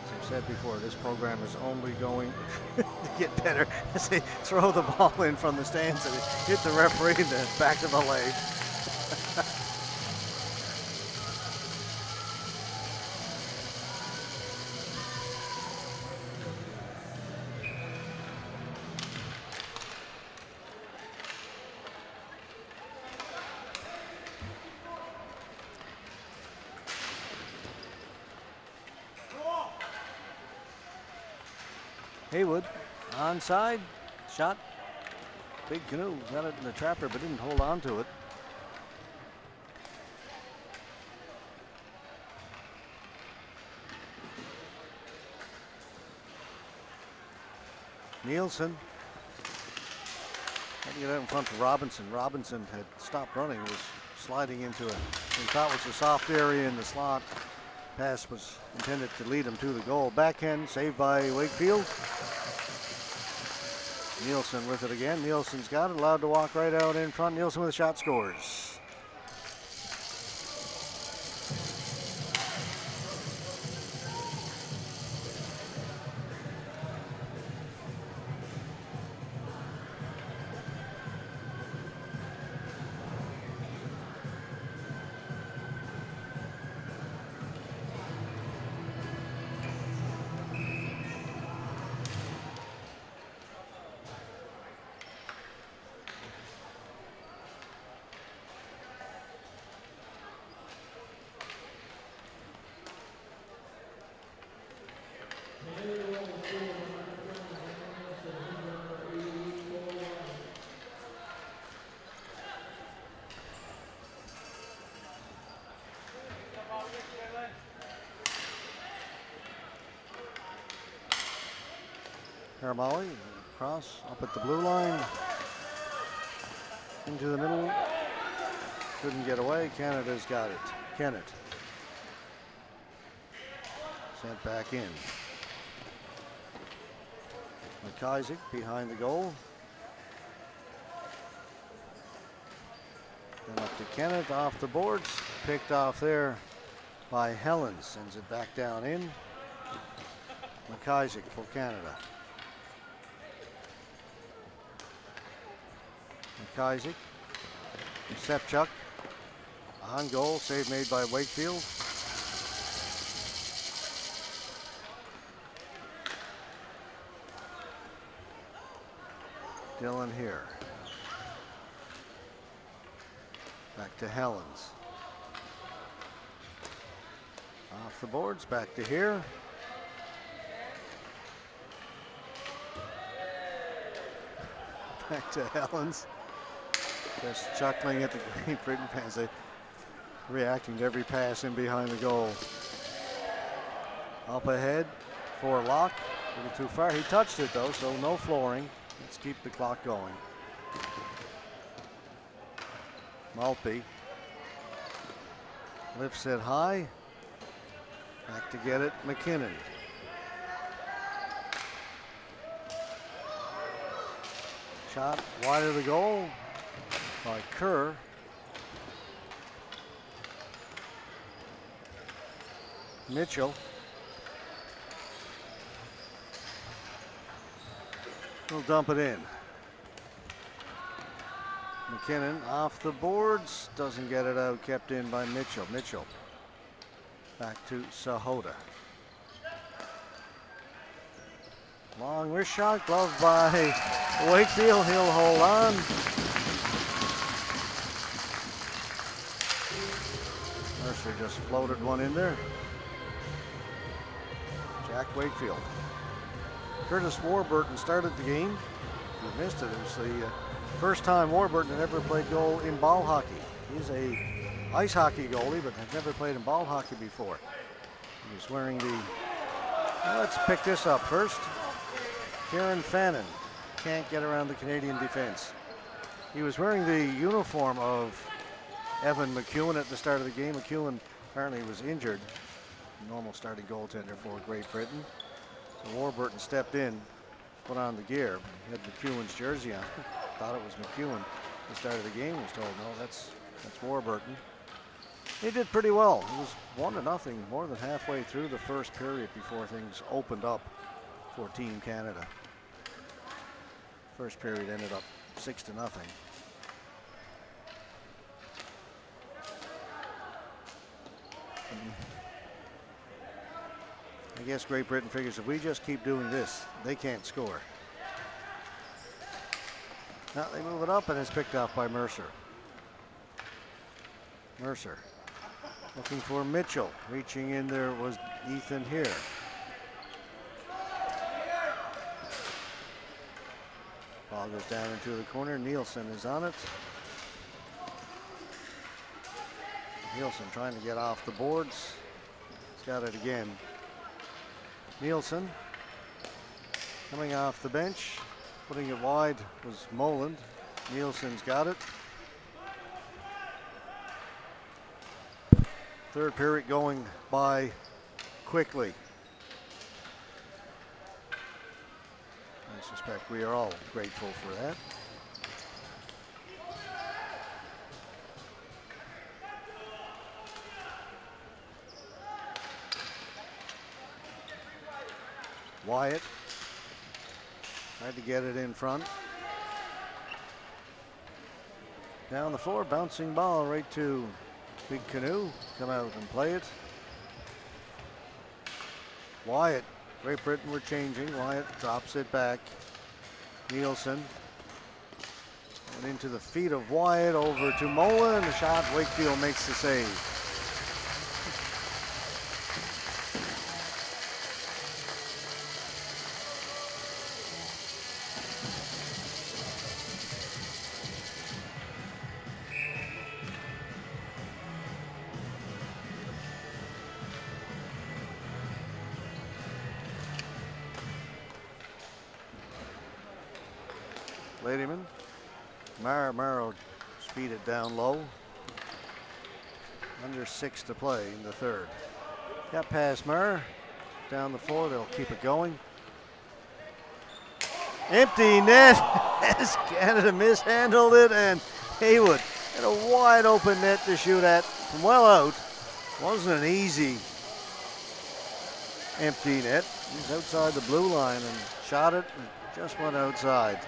As I've said before, this program is only going to get better as they throw the ball in from the stands and hit the referee in the back of the leg. Haywood, onside, shot, big canoe, got it in the trapper but didn't hold on to it. Nielsen, had to get out in front of Robinson. Robinson had stopped running, was sliding into a, he thought was a soft area in the slot. Pass was intended to lead him to the goal. Backhand saved by Wakefield. Nielsen with it again. Nielsen's got it, allowed to walk right out in front. Nielsen with a shot, scores. Karamali cross up at the blue line, into the middle, couldn't get away. Canada's got it. Kennett sent back in. McIsaac behind the goal. Then up to Kennett, off the boards, picked off there by Helens, sends it back down in. McIsaac for Canada. McIsaac, Sepchuk, on goal, save made by Wakefield. Dylan here. Back to Helens. Off the boards, back to here. Back to Helens. Just chuckling at the Great Britain fans. They reacting to every pass in behind the goal. Up ahead for Locke. A little too far. He touched it though, so no flooring. Let's keep the clock going. Maltby lifts it high. Back to get it, McKinnon. Shot wide of the goal by Kerr. Mitchell. He'll dump it in. McKinnon off the boards, doesn't get it out, kept in by Mitchell. Mitchell back to Sahota. Long wrist shot, gloved by Wakefield, he'll hold on. Mercer just floated one in there. Jack Wakefield. Curtis Warburton started the game. If you missed it, it was the first time Warburton had ever played goal in ball hockey. He's a ice hockey goalie, but had never played in ball hockey before. He was wearing the, well, let's pick this up first. Kieran Fannin can't get around the Canadian defense. He was wearing the uniform of Evan McEwen at the start of the game. McEwen apparently was injured. Normal starting goaltender for Great Britain. So Warburton stepped in, put on the gear. He had McEwen's jersey on. Thought it was McEwen at the start of the game. Was told, no, that's Warburton. He did pretty well. It was 1-0, more than halfway through the first period before things opened up for Team Canada. First period ended up 6-0. I guess Great Britain figures if we just keep doing this, they can't score. Now they move it up and it's picked off by Mercer. Mercer looking for Mitchell. Reaching in there was Ethan here. Ball goes down into the corner. Nielsen is on it. Nielsen trying to get off the boards. He's got it again. Nielsen coming off the bench. Putting it wide was Moland. Nielsen's got it. Third period going by quickly. I suspect we are all grateful for that. Wyatt tried to get it in front. Down the floor, bouncing ball right to Big Canoe. Come out and play it. Wyatt, Great Britain were changing. Wyatt drops it back. Nielsen. And into the feet of Wyatt, over to Mola, and the shot. Wakefield makes the save. Ladyman. Morrow feed it down low. Under 6 to play in the third. Got past Murr. Down the floor, they'll keep it going. Empty net as Canada mishandled it, and Haywood had a wide open net to shoot at from well out. Wasn't an easy empty net. He's outside the blue line and shot it and just went outside.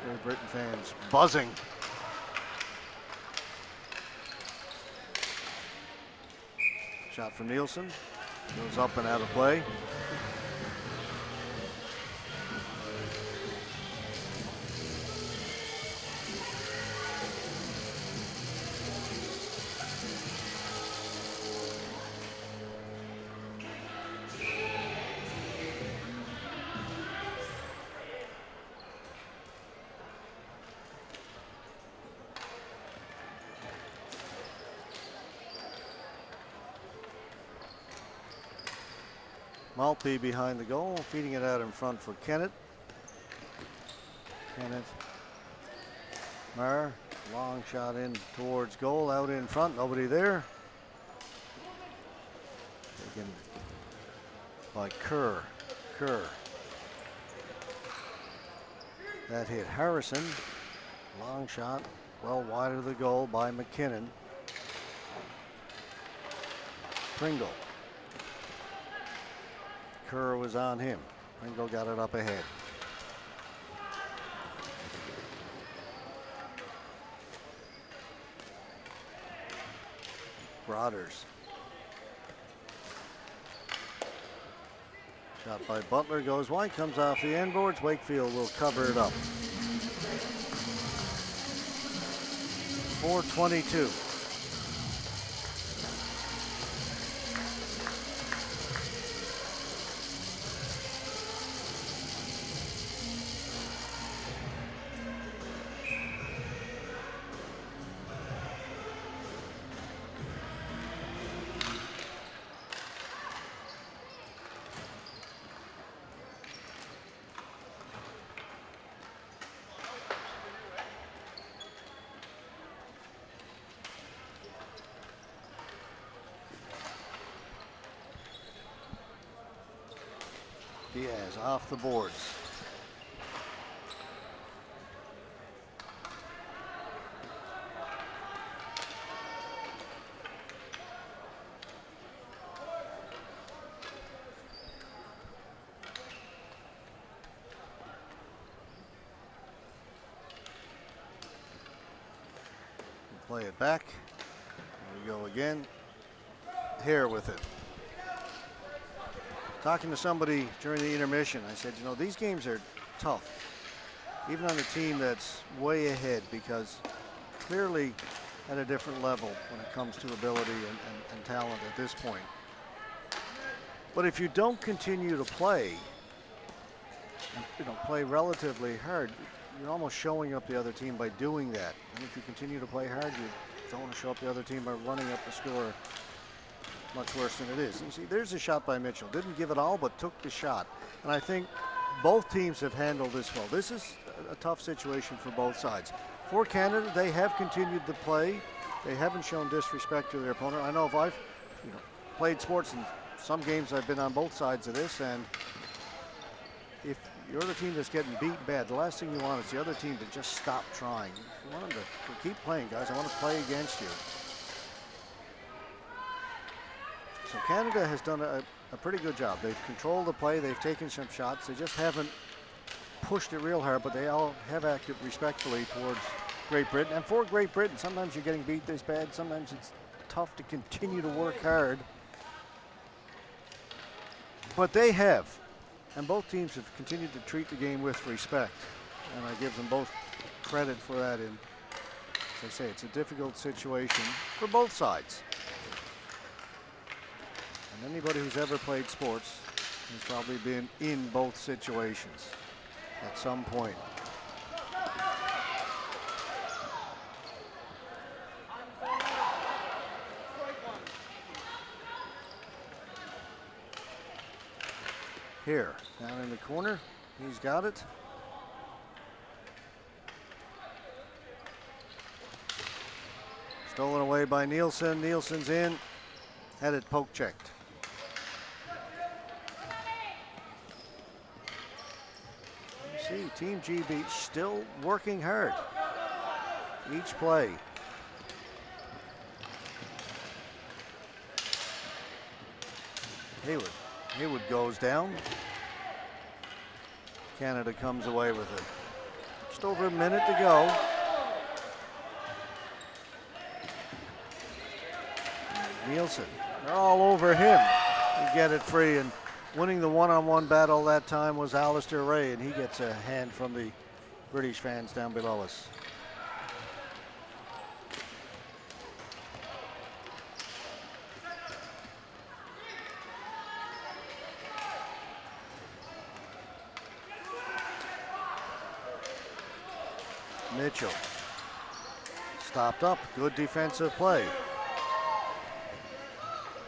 Great Britain fans buzzing. Shot from Nielsen. Goes up and out of play. Maltby behind the goal, feeding it out in front for Kennett. Kennett. Marr, long shot in towards goal, out in front, nobody there. Taken by Kerr. That hit Harrison. Long shot, well wide of the goal by McKinnon. Pringle. Kerr was on him. Pringle got it up ahead. Broaders. Shot by Butler goes wide, comes off the end boards. Wakefield will cover it up. 4:22. Diaz off the boards. Play it back. Here we go again. Here with it. Talking to somebody during the intermission, I said, you know, these games are tough, even on a team that's way ahead, because clearly at a different level when it comes to ability and talent at this point. But if you don't continue to play, and, you know, play relatively hard, you're almost showing up the other team by doing that. And if you continue to play hard, you don't want to show up the other team by running up the score much worse than it is. And see, there's a shot by Mitchell. Didn't give it all, but took the shot. And I think both teams have handled this well. This is a tough situation for both sides. For Canada, they have continued to play. They haven't shown disrespect to their opponent. I know if I've played sports, in some games I've been on both sides of this, and if you're the team that's getting beat bad, the last thing you want is the other team to just stop trying. You want them to keep playing, guys. I want to play against you. So Canada has done a pretty good job. They've controlled the play. They've taken some shots. They just haven't pushed it real hard, but they all have acted respectfully towards Great Britain. And for Great Britain, sometimes you're getting beat this bad. Sometimes it's tough to continue to work hard. But they have. And both teams have continued to treat the game with respect. And I give them both credit for that. And as I say, it's a difficult situation for both sides. And anybody who's ever played sports has probably been in both situations at some point. Here, down in the corner, he's got it. Stolen away by Nielsen. Nielsen's in, had it poke checked. You see, Team GB still working hard each play. Haywood goes down. Canada comes away with it. Just over a minute to go. Nielsen, they're all over him. He get it free, and winning the one-on-one battle that time was Alistair Ray, and he gets a hand from the British fans down below us. Mitchell stopped up, good defensive play.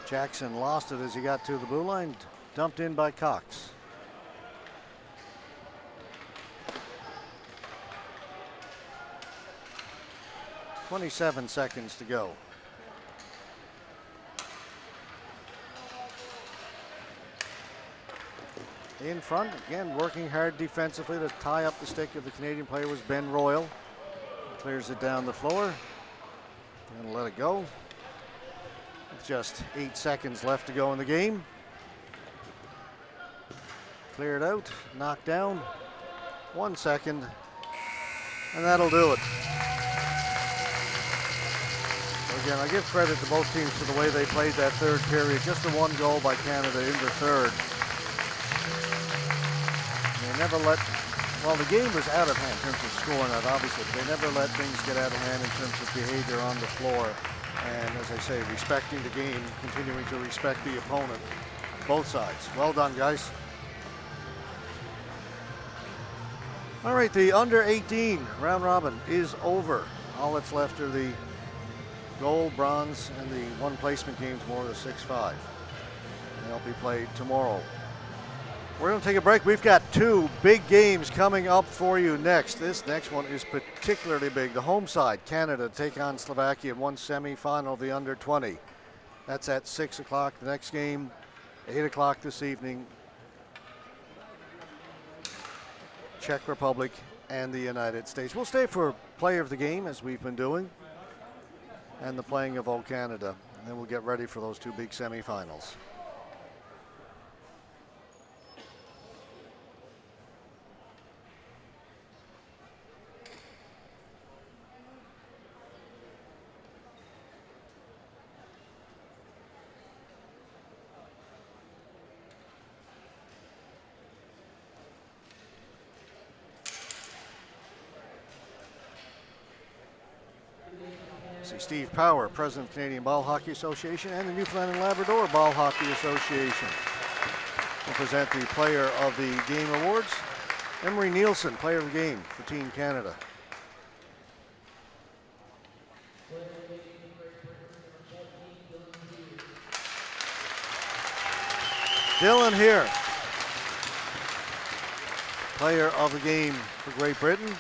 Jackson lost it as he got to the blue line, dumped in by Cox. .27 seconds to go. In front, again, working hard defensively to tie up the stick of the Canadian player was Ben Royal. Clears it down the floor and let it go. With just 8 seconds left to go in the game. Cleared out, knocked down, 1 second, and that'll do it. So again, I give credit to both teams for the way they played that third period. Just the one goal by Canada in the third. They never let, well, the game was out of hand in terms of scoring out, obviously. They never let things get out of hand in terms of behavior on the floor. And as I say, respecting the game, continuing to respect the opponent, both sides. Well done, guys. All right, the under 18 round robin is over. All that's left are the gold, bronze, and the one placement games, more the 6-5. They'll be played tomorrow. We're going to take a break. We've got 2 big games coming up for you next. This next one is particularly big. The home side, Canada, take on Slovakia in one semifinal of the under 20. That's at 6 o'clock. The next game, 8 o'clock this evening. Czech Republic, and the United States. We'll stay for player of the game, as we've been doing, and the playing of all Canada. And then we'll get ready for those two big semifinals. See Steve Power, President of the Canadian Ball Hockey Association and the Newfoundland and Labrador Ball Hockey Association. We'll present the Player of the Game Awards. Emery Nielsen, Player of the Game for Team Canada. Dylan here, Player of the Game for Great Britain.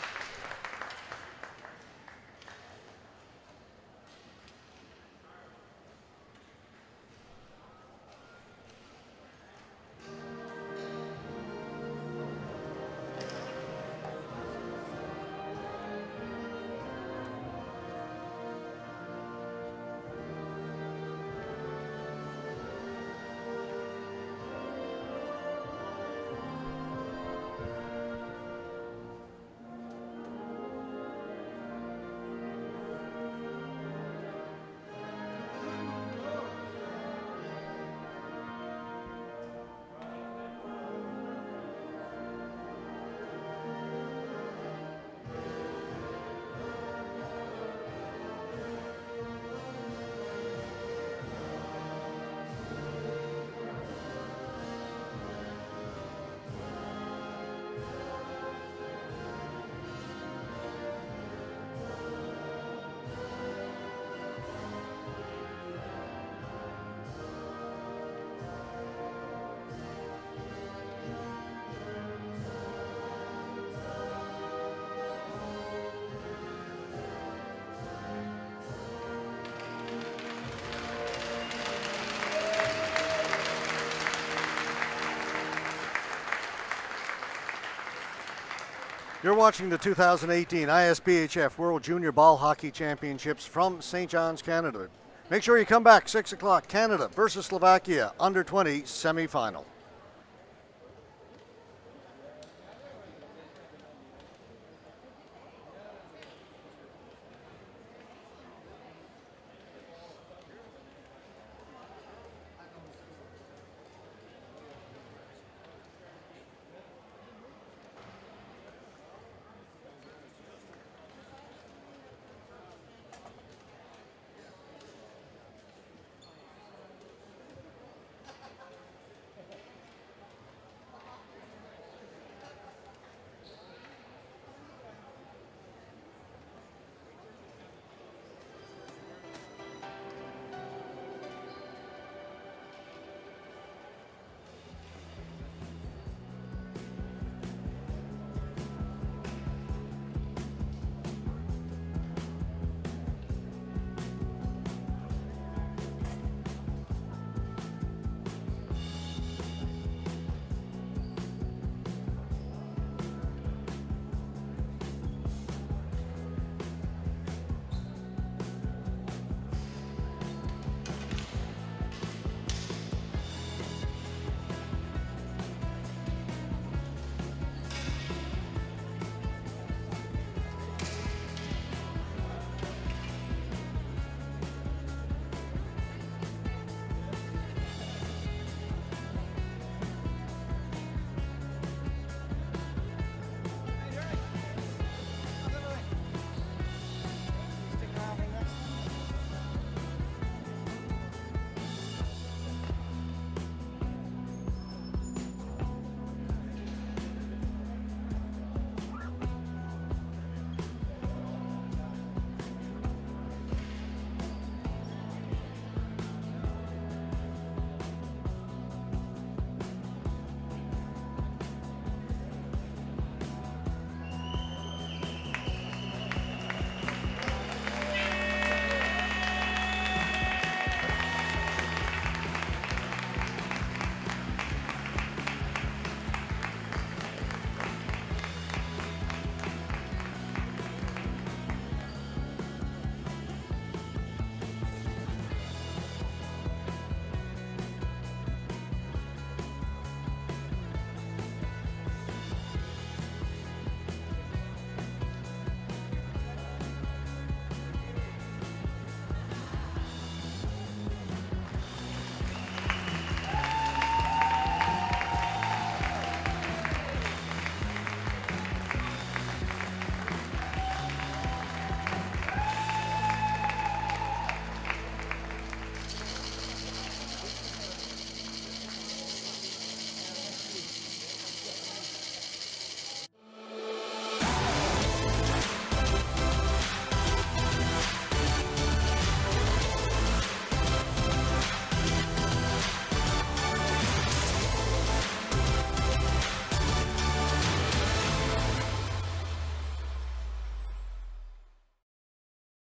You're watching the 2018 ISBHF World Junior Ball Hockey Championships from St. John's, Canada. Make sure you come back, 6 o'clock, Canada versus Slovakia, under 20 semifinal.